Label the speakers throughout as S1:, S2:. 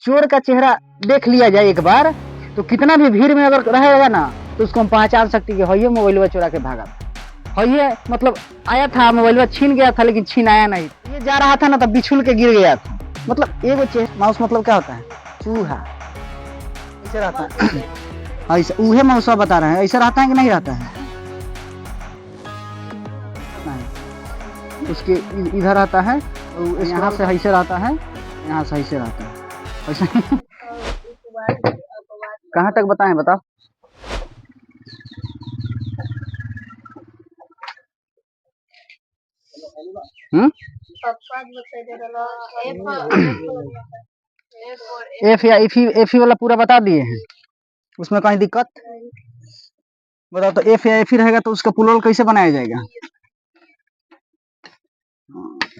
S1: चोर का चेहरा देख लिया जाए एक बार, तो कितना भी भीड़ में अगर रहेगा ना, तो उसको हम पहचान सकते कि ये मोबाइल चुरा के भागा था। ये मतलब आया था, मोबाइल छीन गया था, लेकिन छीन आया नहीं। ये जा रहा था ना, तब बिछुल के गिर गया था। मतलब एगो माउस मतलब क्या होता है? चूहा। ऐसे रहता है। ऐसा उहे मौसा बता रहे हैं, ऐसा रहता है कि नहीं रहता है? नहीं। उसके इधर आता है, यहाँ से ऐसे रहता है, यहाँ से ऐसे रहता है, ऐसा। कहाँ तक बताएं, बताओ। एफ या एफ वाला पूरा बता दिए हैं, उसमें कहीं दिक्कत? बताओ। तो एफ या एफ रहेगा तो उसका प्लूरल कैसे बनाया जाएगा?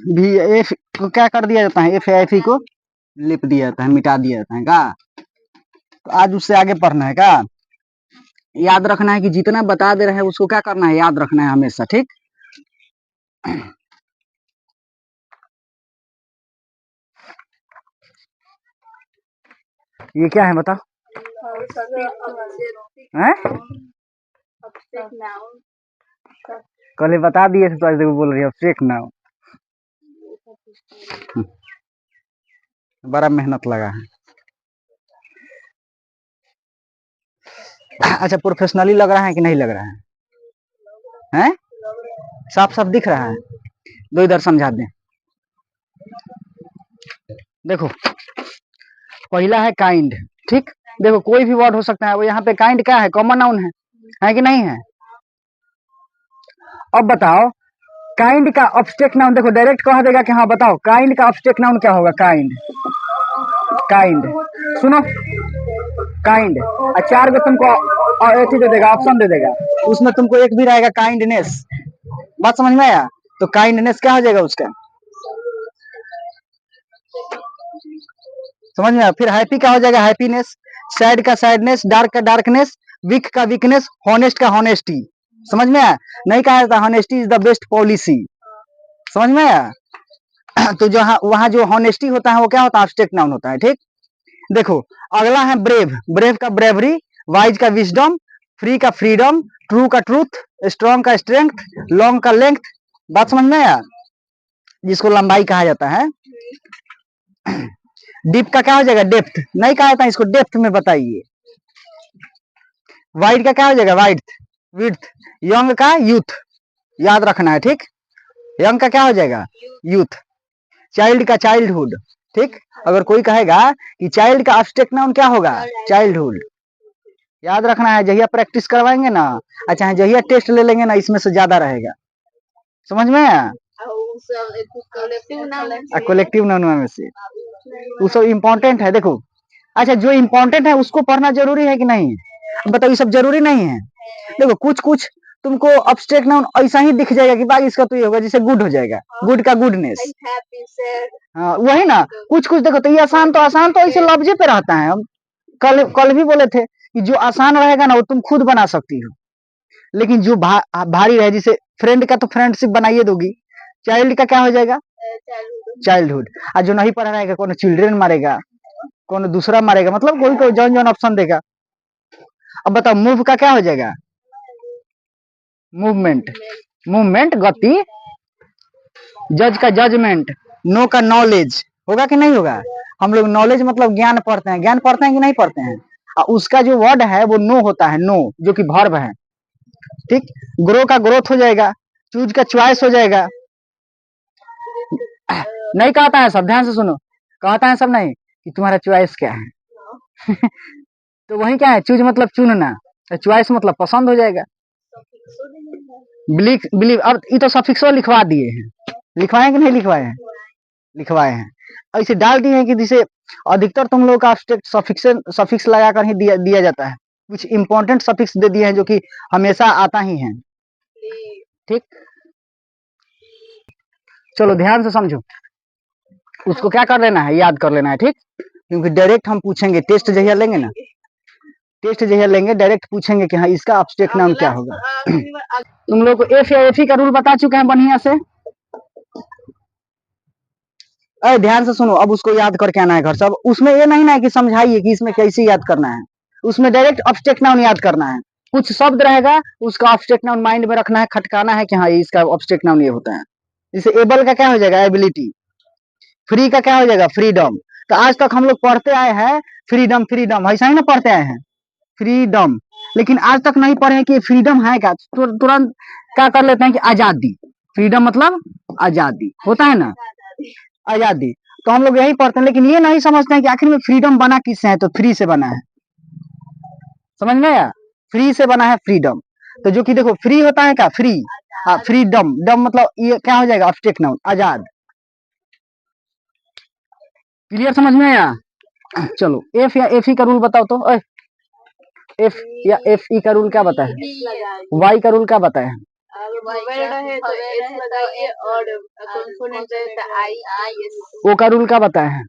S1: भी एफ को क्या कर दिया जाता है? एफ या एफ को लिप दिया जाता है, मिटा दिया जाता है का? तो आज उससे आगे पढ़ना है का? याद रखना है कि जितना बता दे रहे हैं उसको क्या करना है, याद रखना है हमेशा, ठीक? ये क्या है बताओ? कल बता दिए थे, तो आज देखो बोल रही है फेक नाउ। बड़ा मेहनत लगा है। अच्छा, प्रोफेशनली लग रहा है कि नहीं लग रहा है? हैं? साफ साफ दिख रहा है? दो इधर समझा दें। देखो, पहला है काइंड, ठीक? देखो, कोई भी वर्ड हो सकता है, वो यहाँ पे काइंड क्या है? कॉमन नाउन है कि नहीं है? अब बताओ, काइंड का ऑब्जेक्ट नाउन, देखो डायरेक्ट कह देगा कि हाँ बताओ काइंड का ऑब्जेक्ट नाउन क्या होगा? काइंड। काइंड सुनो, काइंड और चार को तुमको दे देगा, ऑप्शन दे देगा, उसमें तुमको एक भी रहेगा काइंडनेस। बात समझ में आया? तो काइंडनेस क्या हो जाएगा उसका? समझ में आया? फिर हैप्पी क्या हो जाएगा? हैप्पीनेस। सैड का सैडनेस, डार्क का डार्कनेस, वीक का वीकनेस, हॉनेस्ट का हॉनेस्टी। समझ में आया? नहीं कहा जाता honesty is the best policy. समझ में आया? तो जहां वहां जो हॉनेस्टी होता है वो क्या होता है? एब्स्ट्रैक्ट नाउन होता है, ठीक? देखो, अगला है ब्रेव। ब्रेव का ब्रेवरी, वाइज का विजडम, फ्री का फ्रीडम, ट्रू का ट्रूथ, स्ट्रॉन्ग का स्ट्रेंथ, लॉन्ग का लेंथ। बात समझ में आया? जिसको लंबाई कहा जाता है। डीप का क्या हो जाएगा? डेप्थ। नहीं कहा जाता इसको, डेप्थ में बताइए। वाइड का क्या हो जाएगा? Wide width. यंग का यूथ, याद रखना है, ठीक? यंग का क्या हो जाएगा? यूथ। चाइल्ड का चाइल्डहुड, ठीक? अगर कोई कहेगा कि चाइल्ड का एब्स्ट्रैक्ट नाउन क्या होगा? चाइल्डहुड। याद रखना है, जहिया प्रैक्टिस करवाएंगे ना, अच्छा जहिया टेस्ट ले लेंगे ना, इसमें से ज्यादा रहेगा। समझ में आया? कलेक्टिव नाउन में से वो सब इम्पोर्टेंट है। देखो, अच्छा जो इम्पोर्टेंट है उसको पढ़ना जरूरी है कि नहीं? बताओ, ये सब जरूरी नहीं है? देखो, कुछ कुछ तुमको एब्स्ट्रैक्ट नाउन ऐसा ही दिख जाएगा कि भाई इसका तो ये होगा, जैसे गुड हो जाएगा, गुड का गुडनेस। हाँ वही ना, कुछ कुछ देखो, तो ये आसान तो ऐसे लफ्जे पे रहता है। हम कल भी बोले थे कि जो आसान रहेगा ना वो तुम खुद बना सकती हो, लेकिन जो भारी रहे, जैसे फ्रेंड का तो फ्रेंडशिप बनाइए दोगी, चाइल्ड का क्या हो जाएगा? चाइल्डहुड। और जो नहीं पढ़ा रहेगा, कौन चिल्ड्रेन मारेगा, कौन दूसरा मारेगा, मतलब कोई कोई जौन जौन ऑप्शन देगा। अब बताओ, मूव का क्या हो जाएगा? मूवमेंट। मूवमेंट गति। जज का जजमेंट। नो का नॉलेज। होगा कि नहीं होगा? हम लोग नॉलेज मतलब ज्ञान पढ़ते हैं, ज्ञान पढ़ते हैं कि नहीं पढ़ते हैं? और उसका जो वर्ड है वो नो होता है, नो, जो कि वर्ब है, ठीक? ग्रो का ग्रोथ हो जाएगा, चूज का चॉइस हो जाएगा। नहीं कहता है सब, ध्यान से सुनो, कहता है सब नहीं कि तुम्हारा चॉइस क्या है। तो वही क्या है? चूज मतलब चुनना, चॉइस मतलब पसंद हो जाएगा। बिलीव बिलीव, अब ये तो सफिक्सो लिखवा दिए हैं, लिखवाए कि नहीं लिखवाए हैं? लिखवाए हैं। ऐसे डाल दिए हैं कि जिसे अधिकतर तुम लोग का सफिक्स लगाकर ही दिया जाता है। कुछ इंपॉर्टेंट सफिक्स दे दिए हैं जो कि हमेशा आता ही है, ठीक? चलो ध्यान से समझो, उसको क्या कर लेना है? याद कर लेना है, ठीक? क्योंकि डायरेक्ट हम पूछेंगे, टेस्ट जहिया लेंगे ना, टेस्ट जहिया लेंगे डायरेक्ट पूछेंगे कि हाँ इसका एब्स्ट्रैक्ट नाउन क्या होगा। तुम लोग को एफ या एफ का रूल बता चुके हैं बढ़िया से। अरे ध्यान से सुनो, अब उसको याद करके आना है घर से। अब उसमें ये नहीं ना है कि समझाइए कि इसमें कैसे याद करना है, उसमें डायरेक्ट ऑब्जेक्ट नाउन याद करना है। कुछ शब्द रहेगा, उसका ऑब्जेक्ट नाउन माइंड में रखना है, खटकाना है कि हाँ इसका ऑब्जेक्ट नाउन ये होता है। जैसे एबल का क्या हो जाएगा, एबिलिटी। फ्री का क्या हो जाएगा, फ्रीडम। तो आज तक हम लोग पढ़ते आए हैं फ्रीडम फ्रीडम, ऐसा ही ना पढ़ते आए हैं, फ्रीडम। लेकिन आज तक नहीं पढ़े हैं कि फ्रीडम है क्या, तुरंत क्या कर लेते हैं कि आजादी। फ्रीडम मतलब आजादी होता है ना, आजादी। तो हम लोग यही पढ़ते हैं, लेकिन ये नहीं समझते हैं कि आखिर में फ्रीडम बना किससे है, तो फ्री से बना है। समझ में आया, फ्री से बना है फ्रीडम। तो जो कि देखो फ्री होता है क्या, फ्री, फ्रीडम, डम मतलब ये क्या हो जाएगा, ऑब्जेक्ट नाउन, आजाद। क्लियर, समझ में आया। चलो एफ या एफ ई का रूल बताओ तो। एफ या एफ ई का रूल क्या बताए, वाई का रूल क्या बताए हैं, ओ का रूल क्या बताए हैं,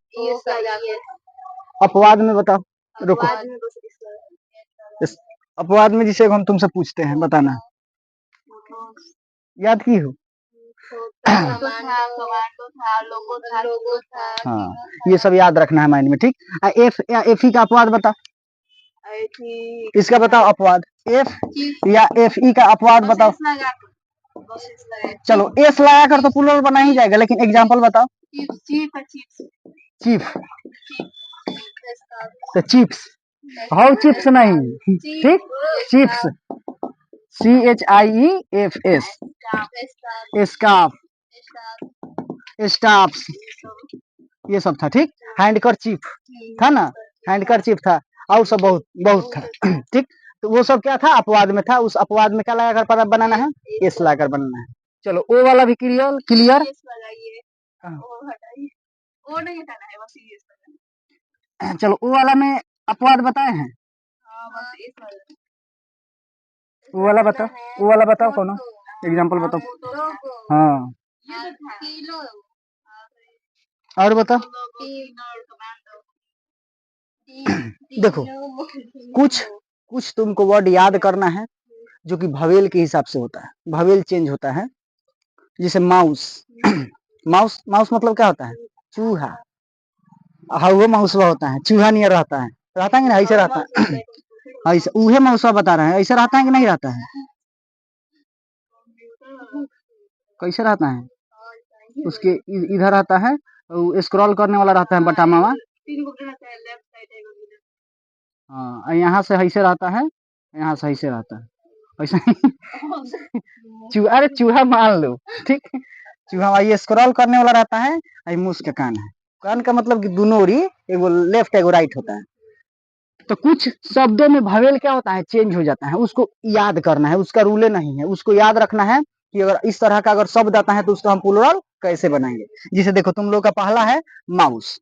S1: अपवाद में बताओ। रुको, इस अपवाद में जिसे हम तुमसे पूछते हैं बताना, याद की हो। हाँ, ये सब याद रखना है माइंड में, ठीक। एफ या एफ ई का अपवाद बताओ, इसका बताओ अपवाद, एफ या एफ ई का अपवाद बताओ। चलो एस लगा कर तो प्लूरल बना ही जाएगा, लेकिन एग्जांपल बताओ। चीफ, तो चिप्स, हाउ चिप्स नहीं, ठीक, चिप्स, CHIEFS, स्कार्फ, स्टाफ्स, ये सब था, ठीक। हैंडकरचीफ था ना, हैंडकरचीफ था, और सब बहुत बहुत था, ठीक। तो वो सब क्या था, अपवाद में था। उस अपवाद में क्या लगाकर पता बनाना है, एस लगाकर बनाना है। चलो ओ वाला भी क्लियर, क्लियर। चलो ओ वाला में अपवाद बताए हैं, वो वाला बताओ, वो वाला बताओ, कौन एग्जांपल बताओ। हाँ, और बताओ। देखो कुछ कुछ तुमको वर्ड याद करना है जो कि भवेल के हिसाब से होता है, भवेल चेंज होता है। जैसे माउस, माउस, माउस मतलब क्या होता है, चूहा। हाँ वो माउसवा होता है, चूहा नहीं रहता है, रहता है कि नहीं, ऐसे रहता है। ऐसे उहे माउसवा बता रहे हैं, ऐसे रहता है कि नहीं रहता है, कैसे रहता है, उसके इधर आता है, स्क्रॉल करने वाला रहता है बटामावा। हाँ, यहाँ से ऐसे रहता है, यहाँ से ऐसे रहता है, ऐसा ही। चूहा, अरे चूहा मान लो, ठीक। चूहा ये स्क्रॉल करने वाला रहता है, ये मुंह का कान है। कान का मतलब कि दोनों ओरी, एगो लेफ्ट एगो राइट होता है। तो कुछ शब्दों में भवेल क्या होता है, चेंज हो जाता है, उसको याद करना है, उसका रूले नहीं है, उसको याद रखना है कि अगर इस तरह का अगर शब्द आता है तो उसका हम प्लूरल कैसे बनाएंगे। जैसे देखो तुम लोग का पहला है माउस,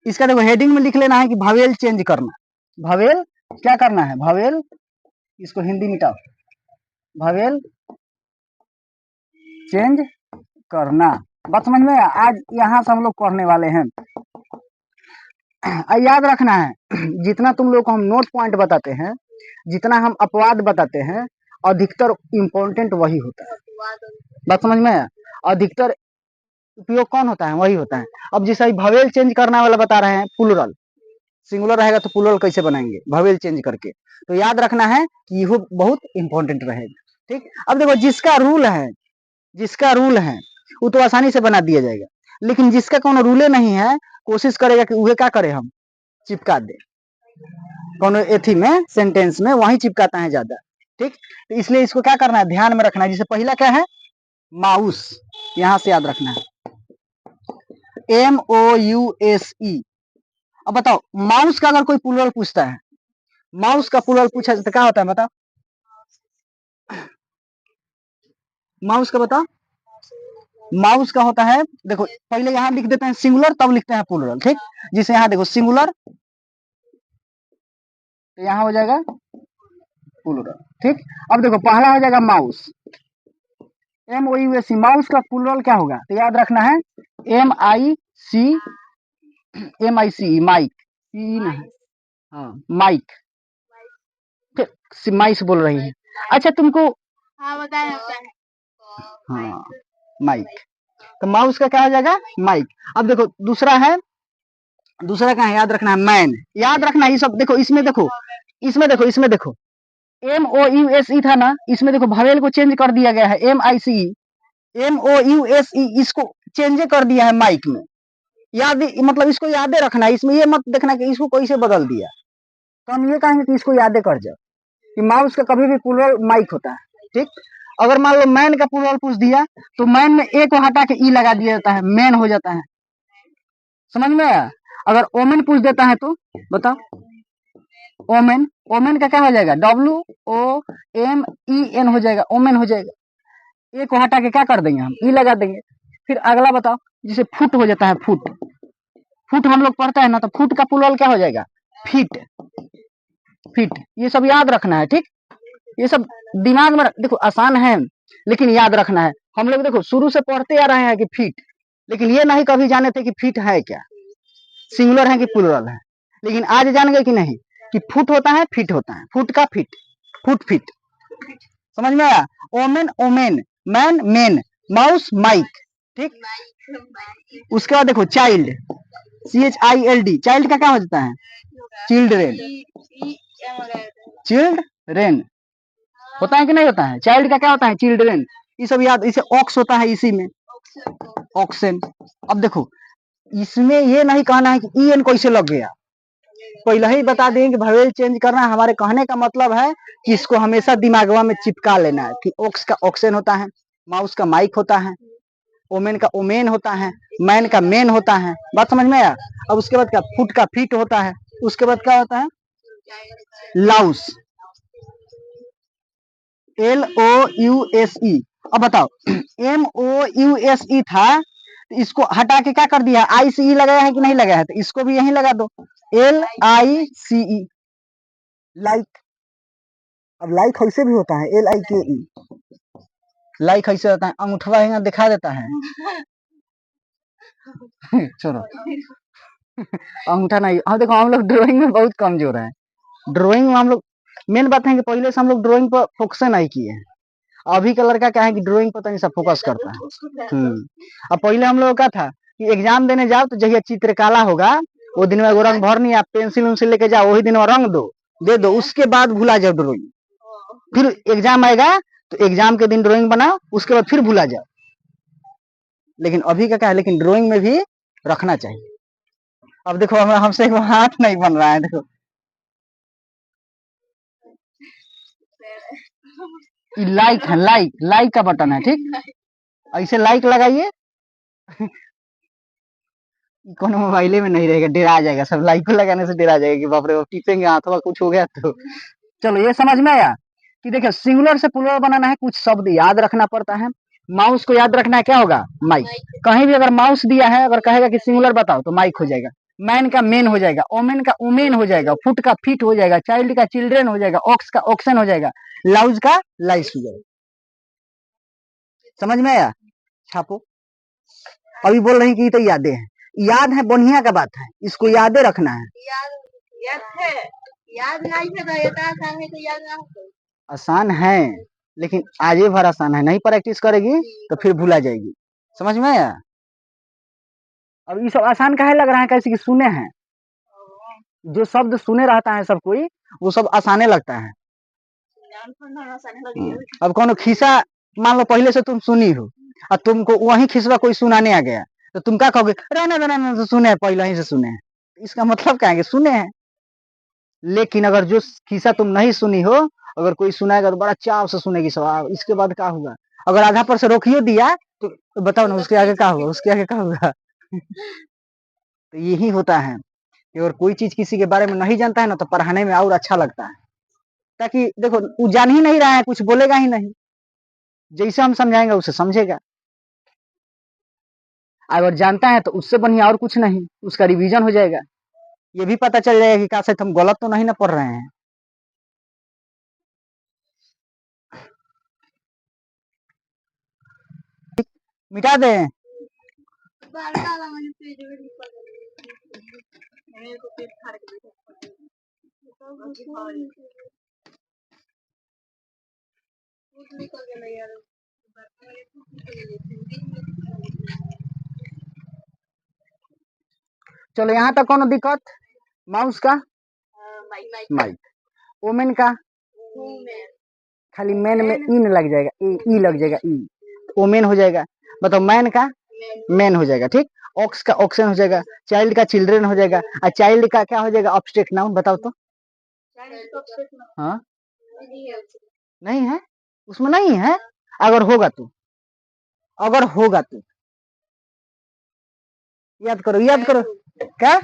S1: इसका देखो हेडिंग में लिख लेना है कि भवेल चेंज करना, भवेल क्या करना है, भवेल, इसको हिंदी मिटाओ, भवेल चेंज करना। बात समझ में, आज यहाँ से हम लोग पढ़ने वाले हैं। याद रखना है, जितना तुम लोग को हम नोट पॉइंट बताते हैं, जितना हम अपवाद बताते हैं, अधिकतर इम्पोर्टेंट वही होता है। बात समझ में, अधिकतर उपयोग कौन होता है, वही होता है। अब जैसे भवेल चेंज करना वाला बता रहे हैं, प्लूरल, सिंगुलर रहेगा तो प्लूरल कैसे बनाएंगे, भवेल चेंज करके। तो याद रखना है कि ये बहुत इंपॉर्टेंट रहेगा, ठीक। अब देखो जिसका रूल है, जिसका रूल है वो तो आसानी से बना दिया जाएगा, लेकिन जिसका कोनो रूले नहीं है, कोशिश करेगा कि वह क्या करे, हम चिपका दे, कोनो एथी में, सेंटेंस में वही चिपकाता है ज्यादा, ठीक। तो इसलिए इसको क्या करना है, ध्यान में रखना है। जैसे पहला क्या है, माउस, यहां से याद रखना है, MOUSE। अब बताओ माउस का अगर कोई प्लूरल पूछता है, माउस का प्लूरल पूछा तो क्या होता है, बताओ, माउस का बताओ। माउस का होता है, देखो पहले यहाँ लिख देते हैं सिंगुलर, तब लिखते हैं प्लूरल, ठीक। जिसे यहाँ देखो सिंगुलर, तो यहाँ हो जाएगा प्लूरल, ठीक। अब देखो पहला हो जाएगा माउस, MOUSE, माउस का प्लूरल क्या होगा, तो याद रखना है MIC, माइक, हाँ माइक, माइस बोल रही है। अच्छा तुमको, हाँ माइक, तो माउस का क्या हो जाएगा, माइक। अब देखो दूसरा है, दूसरा क्या है याद रखना है, मैन। याद रखना है ये सब। देखो इसमें देखो, इसमें देखो, इसमें देखो, MOUSE था ना, इसमें देखो भावेल को चेंज कर दिया गया है, MICE, MOUSE, इसको चेंज कर दिया है माइक में। याद, मतलब इसको याद रखना है, इसमें ये मत देखना कि इसको कैसे बदल दिया। तो हम ये कहेंगे कि इसको याद कर जाओ कि माउस का कभी भी प्लूरल माइक होता है, ठीक। अगर मान लो मैन का प्लूरल पूछ दिया तो मैन में ए को हटा के ई लगा दिया जाता है, मैन हो जाता है। समझ में आया? अगर ओमेन पूछ देता है तो बताओ, ओमेन, ओमेन का क्या हो जाएगा, WOMEN हो जाएगा, ओमेन हो जाएगा। ए को हटा के क्या कर देंगे हम, ई लगा देंगे। फिर अगला बताओ, जैसे फुट हो जाता है, फुट, फुट हम लोग पढ़ता है ना, तो फुट का प्लूरल क्या हो जाएगा, फीट, फीट। ये सब याद रखना है, ठीक। ये सब दिमाग में देखो, आसान है लेकिन याद रखना है। हम लोग देखो शुरू से पढ़ते आ रहे हैं कि फीट, लेकिन ये नहीं कभी जाने थे कि फीट है क्या, सिंगुलर है कि प्लूरल है। लेकिन आज जान गए कि नहीं कि फुट होता है, फीट होता है, फुट का फीट, फुट फीट। समझ में आया? Woman women, man men, mouse mike, ठीक। उसके बाद देखो चाइल्ड, CHILD, चाइल्ड का क्या हो जाता है, चिल्ड्रेन, चिल्ड्रेन होता है कि नहीं होता है, चाइल्ड का क्या होता है, चिल्ड्रेन। ये सब याद, इसे ऑक्स होता है इसी में, ऑक्सेन। अब देखो इसमें ये नहीं कहना है कि EN कैसे लग गया, पहले ही बता देंगे कि भवेल चेंज करना है। हमारे कहने का मतलब है कि इसको हमेशा दिमागवा में चिपका लेना है कि ऑक्स का ऑक्सेन होता है, माउस का माइक होता है, ओमेन का ओमेन होता है, मैन का मेन होता है। बात समझ में आया? अब उसके बाद क्या, फुट का फीट होता है, उसके बाद क्या होता है, लाउस, LOUSE। अब बताओ MOUSE था, तो इसको हटा के क्या कर दिया, ICE लगाया है कि नहीं लगाया है, तो इसको भी यहीं लगा दो, LICE, लाइक। अब लाइक ऐसे भी होता है, LIKE, लाइक ऐसे होता है, अंगूठा यहाँ दिखा देता है चलो अंगूठा नहीं। हाँ देखो हम लोग ड्राइंग में बहुत कमजोर है, ड्राइंग में हम लोग, मेन बात है कि पहले से हम लोग ड्राइंग पर फोकस नहीं किए हैं। अभी का लड़का क्या है कि ड्राइंग पर तनी सा फोकस करता है। अब पहले हम लोग का था कि एग्जाम देने जाओ तो जहिया चित्रकला होगा वो दिन में वो रंग भर नहीं, आप पेंसिल उनसिल लेके जाओ, वही दिन में रंग दो, दे दो, उसके बाद भूला जाओ ड्राइंग। फिर एग्जाम आएगा तो एग्जाम के दिन ड्राइंग बनाओ, उसके बाद फिर भूला जाओ। लेकिन अभी का क्या है, लेकिन ड्राइंग में भी रखना चाहिए। अब देखो हमसे हाथ नहीं बन रहा है, देखो लाइक है, लाइक, लाइक का बटन है, ठीक। ऐसे लाइक लगाइए कौन मोबाइले में नहीं रहेगा, डरा जाएगा सब, लाइक को लगाने से डरा जाएगा कि बाप रे टिपेंगे हाथों का कुछ हो गया तो। चलो ये समझ में आया कि देखिए सिंगुलर से प्लूरल बनाना है, कुछ शब्द याद रखना पड़ता है। माउस को याद रखना है, क्या होगा, माइक। कहीं भी अगर माउस दिया है, अगर कहेगा कि सिंगुलर बताओ तो माइक हो जाएगा, मैन का मेन हो जाएगा, ओमेन का ओमेन हो जाएगा, फुट का फीट हो जाएगा, चाइल्ड का चिल्ड्रेन हो जाएगा, ऑक्स का ऑक्सन हो जाएगा, लाउज का लाइस हो जाएगा। समझ में आया? छापो। अभी बोल रही कि ये तो यादें हैं, याद है बढ़िया का बात है, इसको यादें रखना है। याद है, याद नहीं है तो ये आसान है, तो याद ना हो, आसान है लेकिन आगे भर आसान है, नहीं प्रैक्टिस करेगी तो फिर भूला जाएगी। समझ में आया? अब ये सब आसान काहे लग रहा है, कैसे कि सुने हैं, जो शब्द सुने रहता है सब कोई, वो सब आसाने लगता है। अब कौन खिस्सा मान लो पहले से तुम सुनी हो और तुमको वही खिस्सा कोई सुनाने आ गया तो तुम क्या कहोगे, रहना रहना तो सुने हैं, पहले ही से सुने हैं। इसका मतलब क्या है कि सुने हैं। लेकिन अगर जो किस्सा तुम नहीं सुनी हो, अगर कोई सुनाएगा तो बड़ा चाव से सुनेगी सब, इसके बाद क्या होगा, अगर आधा पर से रोकियो दिया तो बताओ ना उसके आगे क्या होगा, उसके आगे क्या होगा तो यही होता है कि अगर कोई चीज किसी के बारे में नहीं जानता है ना तो पढ़ाने में और अच्छा लगता है, ताकि देखो वो जान ही नहीं रहा है, कुछ बोलेगा ही नहीं, जैसे हम समझाएंगे उसे समझेगा। अगर जानता है तो उससे बढ़िया और कुछ नहीं, उसका रिवीजन हो जाएगा, ये भी पता चल जाएगा कि क्या शायद हम गलत तो नहीं ना पढ़ रहे हैं। मिटा दे चलो यहाँ तक कौन दिक्कत? माउस का माइक, ओमेन का खाली मैन में इन लग जाएगा, ई लग जाएगा, ई ओमेन हो जाएगा। बताओ मैन का मैन हो जाएगा, ठीक। ऑक्स का ऑक्सन हो जाएगा, चाइल्ड का चिल्ड्रन हो जाएगा, और चाइल्ड का क्या हो जाएगा? Obstruct noun. बताओ तो। हाँ नहीं है, उसमें नहीं है। अगर होगा तो, अगर होगा तो याद करो, याद करो। क्या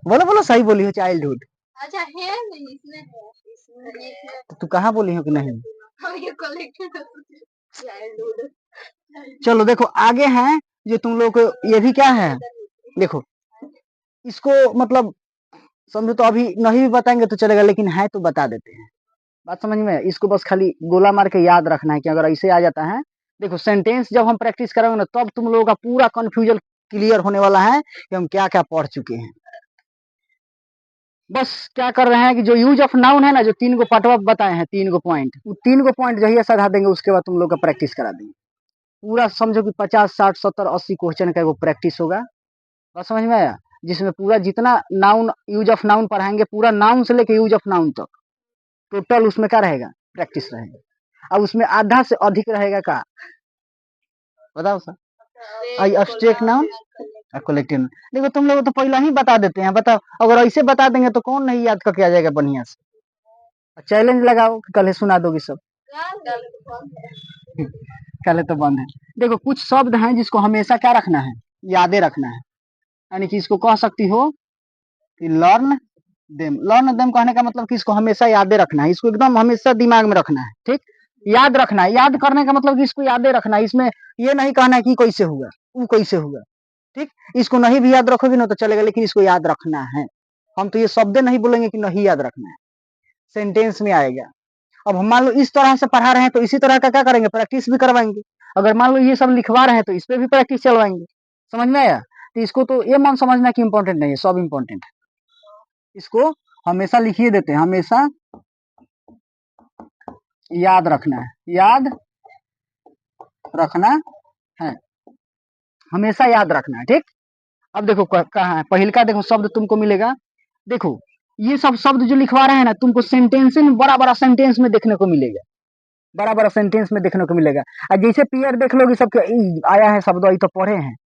S1: बोलो बोलो, सही बोली हो, चाइल्डहुड।
S2: अच्छा है नहीं, इसमें है, इसमें
S1: तो तू कहाँ बोली हो कि नहीं?
S2: हम ये कलेक्टेड चाइल्डहुड।
S1: चलो देखो आगे है जो तुम लोग को, ये भी क्या है देखो, इसको मतलब समझो तो अभी नहीं भी बताएंगे तो चलेगा, लेकिन है तो बता देते हैं। बात समझ में? इसको बस खाली गोला मार के याद रखना है कि अगर ऐसे आ जाता है। देखो सेंटेंस जब हम प्रैक्टिस करेंगे ना, तब तुम लोगों का पूरा कंफ्यूजन क्लियर होने वाला है कि हम क्या क्या पढ़ चुके हैं। बस क्या कर रहे हैं कि जो यूज ऑफ नाउन है ना, जो 3 गो पार्टवा बताए हैं, 3 गो पॉइंट, वो 3 गो पॉइंट जहिया सधा देंगे उसके बाद तुम लोग का प्रैक्टिस करा देंगे। पूरा समझो कि 50 60 70 80 क्वेश्चन का वो प्रैक्टिस होगा। बात समझ में आया? जिसमें पूरा जितना नाउन यूज ऑफ नाउन पढ़ाएंगे, पूरा नाउन से लेके यूज ऑफ नाउन तक टोटल उसमें क्या रहेगा? प्रैक्टिस रहेगा। अब उसमें आधा से अधिक रहेगा का, बताओ सर? आई एब्स्ट्रैक्ट नाउन और कलेक्टिव नाउन। देखो तुम लोग तो पहला ही बता देते हैं। बताओ अगर ऐसे बता देंगे तो कौन नहीं याद करके आ जाएगा बढ़िया से? चैलेंज लगाओ कि कल सुना दोगे सब। कल तो बंद है। देखो कुछ शब्द हैं जिसको हमेशा क्या रखना है? यादें रखना है। यानी कि इसको कह सकती हो कि लर्न देम। लर्न देम कहने का मतलब कि इसको हमेशा यादें रखना है, इसको एकदम हमेशा दिमाग में रखना है, ठीक। याद रखना है, याद करने का मतलब कि इसको यादें रखना है। इसमें ये नहीं कहना है कि कैसे हुआ, वो कैसे हुआ, ठीक। इसको नहीं भी याद रखोगे ना तो चलेगा, लेकिन इसको याद रखना है। हम तो ये शब्द नहीं बोलेंगे कि नहीं याद रखना है, सेंटेंस में आएगा। अब हम मान लो इस तरह से पढ़ा रहे हैं तो इसी तरह का क्या करेंगे? प्रैक्टिस भी करवाएंगे। अगर मान लो ये सब लिखवा रहे हैं तो इस पे भी प्रैक्टिस चलवाएंगे। समझ में आया? तो इसको तो ये मन समझना कि इंपॉर्टेंट नहीं है, सब इंपॉर्टेंट है। इसको हमेशा लिखिए देते हैं, हमेशा याद रखना है, याद रखना है, हमेशा याद रखना है, ठीक। अब देखो कहाँ है पहिल का, देखो शब्द तुमको मिलेगा। देखो ये सब शब्द जो लिखवा रहे हैं ना, तुमको सेंटेंस में बड़ा बड़ा सेंटेंस में देखने को मिलेगा, बड़ा बड़ा सेंटेंस में देखने को मिलेगा। और जैसे पीयर देख लोगे सब आया है शब्द, वही तो पढ़े हैं,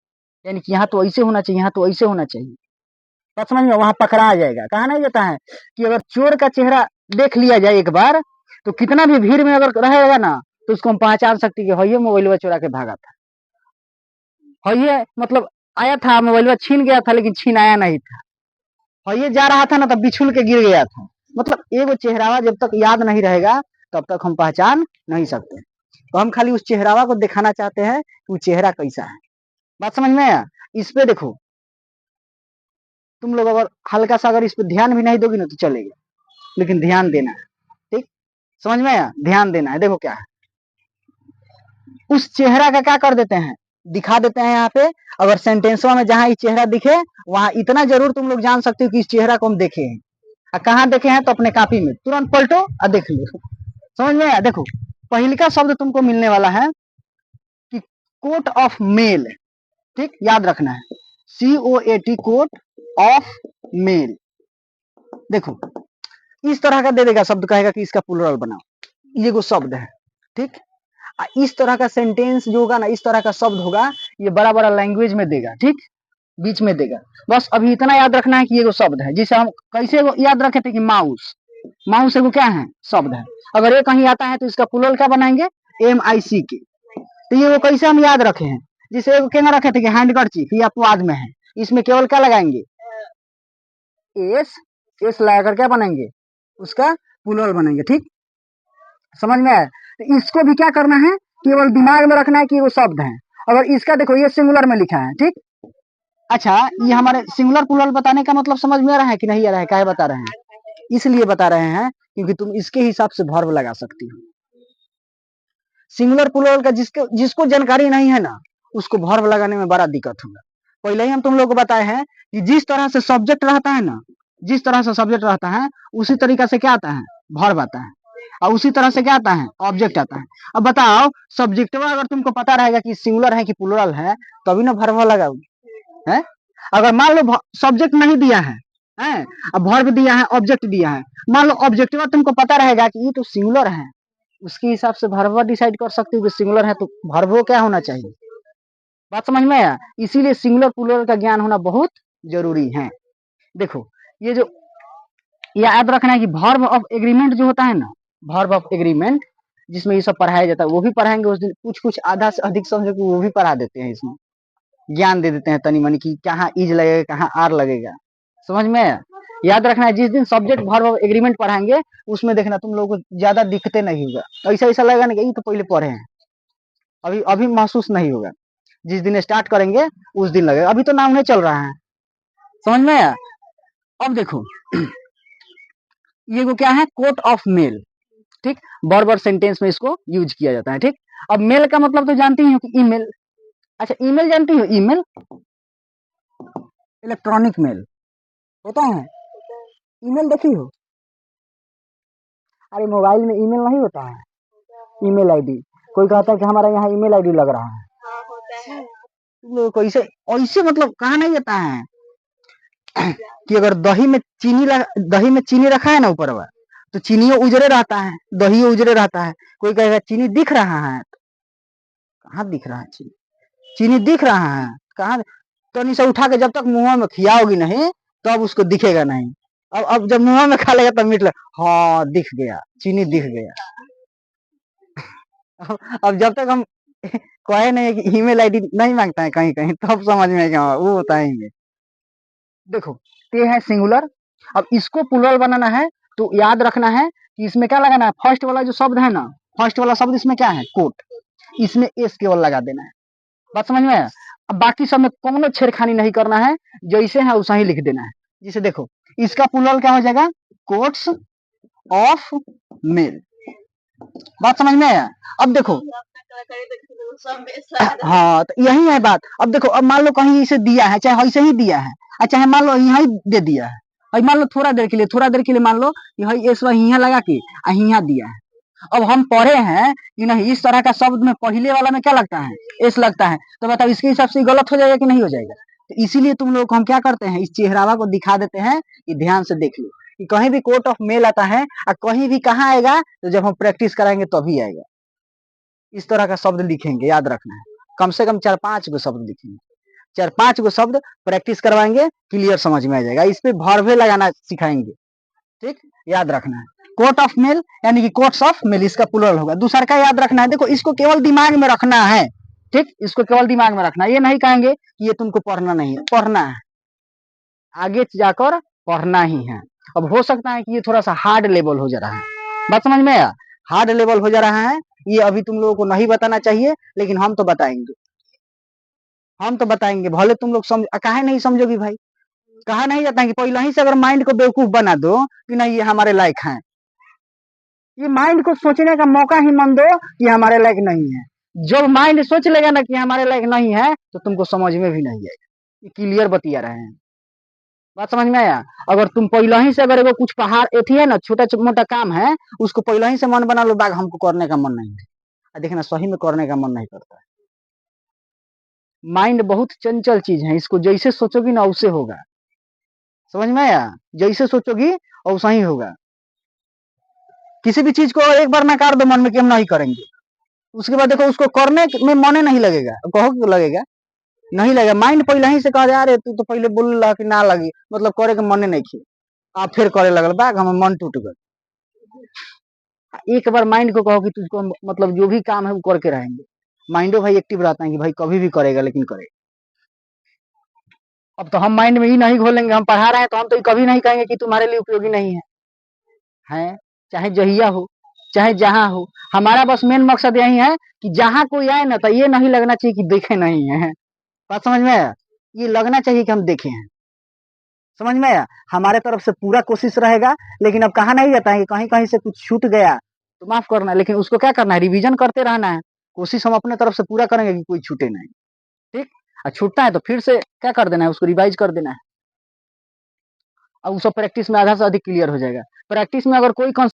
S1: यानी कि यहाँ तो ऐसे होना चाहिए, यहाँ तो ऐसे होना चाहिए। बात समझ में? वहां पकड़ा आ जाएगा। कहा नहीं जाता है कि अगर चोर का चेहरा देख लिया जाए एक बार, तो कितना भी भीड़ में अगर रहेगा ना, तो उसको हम पहचान सकते कि ये मोबाइल चुरा के भागा था, ये मतलब आया था मोबाइल छीन गया था, लेकिन छीन आया नहीं था, ये जा रहा था ना तब बिछुल के गिर गया था। मतलब एगो चेहरावा जब तक याद नहीं रहेगा तब तक हम पहचान नहीं सकते। तो हम खाली उस चेहरावा को दिखाना चाहते हैं कि वो चेहरा कैसा है। बात समझ में आया? इस पे देखो तुम लोग अगर हल्का सा अगर इस पे ध्यान भी नहीं दोगे ना तो चलेगा, लेकिन ध्यान देना है, ठीक। समझ में आया? ध्यान देना है। देखो क्या है, उस चेहरा का क्या कर देते हैं? दिखा देते हैं यहाँ पे। अगर सेंटेंसवा में जहां ये चेहरा दिखे, वहां इतना जरूर तुम लोग जान सकते हो कि इस चेहरा को हम देखे हैं। कहाँ देखे हैं? तो अपने कॉपी में तुरंत पलटो और देख लो। समझ में आया? देखो पहले का शब्द तुमको मिलने वाला है कि कोट ऑफ मेल, ठीक। याद रखना है, COAT, कोट ऑफ मेल। देखो इस तरह का दे देगा शब्द, कहेगा कि इसका प्लुरल बनाओ, ये वो शब्द है, ठीक। इस तरह का सेंटेंस जो होगा ना, इस तरह का शब्द होगा, ये बड़ा बड़ा लैंग्वेज में देगा, ठीक, बीच में देगा। बस अभी इतना याद रखना है कि ये वो शब्द है, जिसे हम कैसे याद रखे थे कि माउस। माउस एगो क्या है? शब्द है। अगर ये कहीं आता है तो इसका प्लुरल क्या बनाएंगे? MICK। तो ये वो कैसे हम याद रखे हैं? जिसे एगो क्या रखे थे कि हैंडकरचीफ, ये अपवाद में है, इसमें केवल क्या लगाएंगे? एस लगाकर क्या बनाएंगे? उसका प्लुरल बनाएंगे, ठीक। समझ में आया? तो इसको भी क्या करना है? केवल दिमाग में रखना है कि वो शब्द है। अगर इसका देखो ये सिंगुलर में लिखा है, ठीक। अच्छा ये हमारे सिंगुलर प्लुरल बताने का मतलब समझ में आ रहा है कि नहीं आ रहा है? क्या बता रहे हैं? इसलिए बता रहे हैं क्योंकि तुम इसके हिसाब से वर्ब लगा सकती हो। सिंगुलर प्लुरल का जिसको जानकारी नहीं है ना, उसको वर्ब लगाने में बड़ा दिक्कत होगा। पहले ही हम तुम लोग को बताए हैं कि जिस तरह से सब्जेक्ट रहता है ना, जिस तरह से सब्जेक्ट रहता है उसी तरीका से क्या आता है? वर्ब आता है। और उसी तरह से क्या आता है, ऑब्जेक्ट आता है। अब बताओ सब्जेक्टिवा अगर तुमको पता रहेगा कि सिंगुलर है कि प्लूरल है, तभी ना वर्ब लगाओगे, है। अगर मान लो सब्जेक्ट नहीं दिया है, अब वर्ब दिया है, ऑब्जेक्ट दिया है, मान लो ऑब्जेक्टिवा तुमको पता रहेगा कि ये तो सिंगुलर है, उसके हिसाब से वर्ब डिसाइड कर सकते हो कि सिंगुलर है तो वर्ब क्या होना चाहिए। बात समझ में आया। इसीलिए सिंगुलर प्लूरल का ज्ञान होना बहुत जरूरी है। देखो ये जो याद रखना है कि वर्ब ऑफ एग्रीमेंट जो होता है ना, वर्ब ऑफ एग्रीमेंट जिसमें ये सब पढ़ाया जाता है, वो भी पढ़ाएंगे उस दिन। कुछ कुछ आधा से अधिक समझो कि वो भी पढ़ा देते हैं, इसमें ज्ञान दे देते हैं तनी मनी की कहाँ इज लगेगा कहाँ आर लगेगा, समझ में आया। याद रखना है जिस दिन सब्जेक्ट वर्ब ऑफ एग्रीमेंट पढ़ाएंगे उसमें देखना तुम लोगों को ज्यादा दिक्कतें नहीं होगा, ऐसा ऐसा लगेगा ना कि ये तो पहले पढ़े हैं, अभी अभी महसूस नहीं होगा। जिस दिन स्टार्ट करेंगे उस दिन लगेगा, अभी तो नाम नहीं चल रहा है, समझ में आया। अब देखो ये को क्या है, कोट ऑफ मेल, ठीक, वर्ब और सेंटेंस में इसको यूज किया जाता है, ठीक। अब मेल का मतलब तो जानती हो कि ईमेल। अच्छा ईमेल जानती हो, ईमेल इलेक्ट्रॉनिक मेल होता है, ईमेल देखी हो। अरे मोबाइल में ईमेल नहीं होता है, ईमेल आईडी, कोई कहता है कि हमारा यहाँ ईमेल आईडी लग रहा है,
S2: हाँ होता है।
S1: तुम लोग को ऐसे ऐसे मतलब कहा नहीं जाता है कि अगर दही में चीनी रखा है ना ऊपर हुआ, तो चीनी उजरे रहता है, दही उजरे रहता है। कोई कहेगा चीनी दिख रहा है, कहाँ दिख रहा है चीनी, चीनी दिख रहा है कहाँ, तो नहीं से उठा के जब तक मुंह में खियाओगी नहीं तब उसको दिखेगा नहीं। अब जब मुंह में खा लेगा तब मीठ लगा, हाँ दिख गया, चीनी दिख गया। अब जब तक हम कहे नहीं कि ईमेल आईडी नहीं मांगता है कहीं कहीं, तब समझ में क्या वो होता है ईमेल। देखो ये है सिंगुलर। अब इसको प्लूरल बनाना है तो याद रखना है कि इसमें क्या लगाना है, फर्स्ट वाला जो शब्द है ना, फर्स्ट वाला शब्द इसमें क्या है, कोट, इसमें एस केवल लगा देना है। बात समझ में आया। अब बाकी सब में कोनो छेड़खानी नहीं करना है, जैसे है वैसा ही लिख देना है। जिसे देखो इसका प्लूरल क्या हो जाएगा, कोट्स ऑफ मेल। बात समझ में आया। अब देखो हाँ तो यही है बात। अब देखो अब मान लो कहीं इसे दिया है, चाहे ऐसे ही दिया है, चाहे मान लो यहाँ ही दे दिया है, और मान लो थोड़ा देर के लिए मान लो यही एस यहाँ लगा के यहाँ दिया है। अब हम पढ़े हैं कि नहीं इस तरह का शब्द में पहले वाला में क्या लगता है, एस लगता है, तो बताओ इसके हिसाब से गलत हो जाएगा कि नहीं हो जाएगा। तो इसीलिए तुम लोग हम क्या करते हैं, इस चेहरावा को दिखा देते हैं कि ध्यान से देख लो कि कहीं भी कोर्ट ऑफ मेल आता है और कहीं भी कहाँ आएगा, तो जब हम प्रैक्टिस कराएंगे तभी आएगा। इस तरह का शब्द लिखेंगे, याद रखना है, कम से कम 4-5 गो शब्द लिखेंगे, 4-5 गो शब्द प्रैक्टिस करवाएंगे, क्लियर समझ में आ जाएगा। इस पे वर्ब लगाना सिखाएंगे, ठीक, याद रखना है। कोर्ट ऑफ मेल यानी कि कोर्ट्स ऑफ मेल, इसका प्लूरल होगा। दूसरा का याद रखना है, देखो इसको केवल दिमाग में रखना है, ठीक, इसको केवल दिमाग में रखना है। ये नहीं कहेंगे कि ये तुमको पढ़ना नहीं है, पढ़ना है, आगे जाकर पढ़ना ही है। अब हो सकता है कि ये थोड़ा सा हार्ड लेवल हो जा रहा है, बात समझ में आया, हार्ड लेवल हो जा रहा है, ये अभी तुम लोगों को नहीं बताना चाहिए, लेकिन हम तो बताएंगे, हम तो बताएंगे, भले तुम लोग समझ, काहे नहीं समझोगी भाई, कहा नहीं जाता है कि पहले ही से अगर माइंड को बेवकूफ बना दो कि नहीं ये हमारे लायक हैं, ये माइंड को सोचने का मौका ही मन दो कि हमारे लायक नहीं है। जब माइंड सोच लेगा ना कि हमारे लायक नहीं है, तो तुमको समझ में भी नहीं आएगा। ये क्लियर बतिया रहे हैं, बात समझ में आया। अगर तुम पहले ही से अगर एगो कुछ पहाड़ एथी है ना, छोटा मोटा काम है, उसको पहले ही से मन बना लो, बाग हमको करने का मन नहीं है, देखना सही में करने का मन नहीं करता है। माइंड बहुत चंचल चीज है, इसको जैसे सोचोगी ना वैसे होगा, समझ में आया, जैसे सोचोगी वैसा ही होगा। किसी भी चीज को एक बार नकार दो मन में कि हम नहीं करेंगे, उसके बाद देखो उसको करने में मन नहीं लगेगा, कहो कि लगेगा, नहीं लगेगा। माइंड पहले ही से कह यार तू तो पहले बोल रहा कि ना लगी, मतलब करे के मन नहीं खे, आप फिर करे लगल, बाग हम मन टूट गए। एक बार माइंड को कहो कि तुझको मतलब जो भी काम है वो करके रहेंगे, माइंडो भाई एक्टिव रहता है कि भाई कभी भी करेगा, लेकिन करेगा। अब तो हम माइंड में ही नहीं घोलेंगे, हम पढ़ा रहे हैं तो हम तो कभी नहीं कहेंगे कि तुम्हारे लिए उपयोगी नहीं है, है चाहे जहिया हो चाहे जहां हो। हमारा बस मेन मकसद यही है कि जहां कोई आए ना तो ये नहीं लगना चाहिए कि देखे नहीं है, बात समझ में आया, ये लगना चाहिए कि हम देखे हैं, समझ में आया। हमारे तरफ से पूरा कोशिश रहेगा, लेकिन अब कहा नहीं जाता है कि कहीं कहीं से कुछ छूट गया तो माफ करना, लेकिन उसको क्या करना है, रिवीजन करते रहना है। कोशिश हम अपने तरफ से पूरा करेंगे कि कोई छूटे नहीं, ठीक। और छूटता है तो फिर से क्या कर देना है, उसको रिवाइज कर देना है, और उसको प्रैक्टिस में आधा से अधिक क्लियर हो जाएगा। प्रैक्टिस में अगर कोई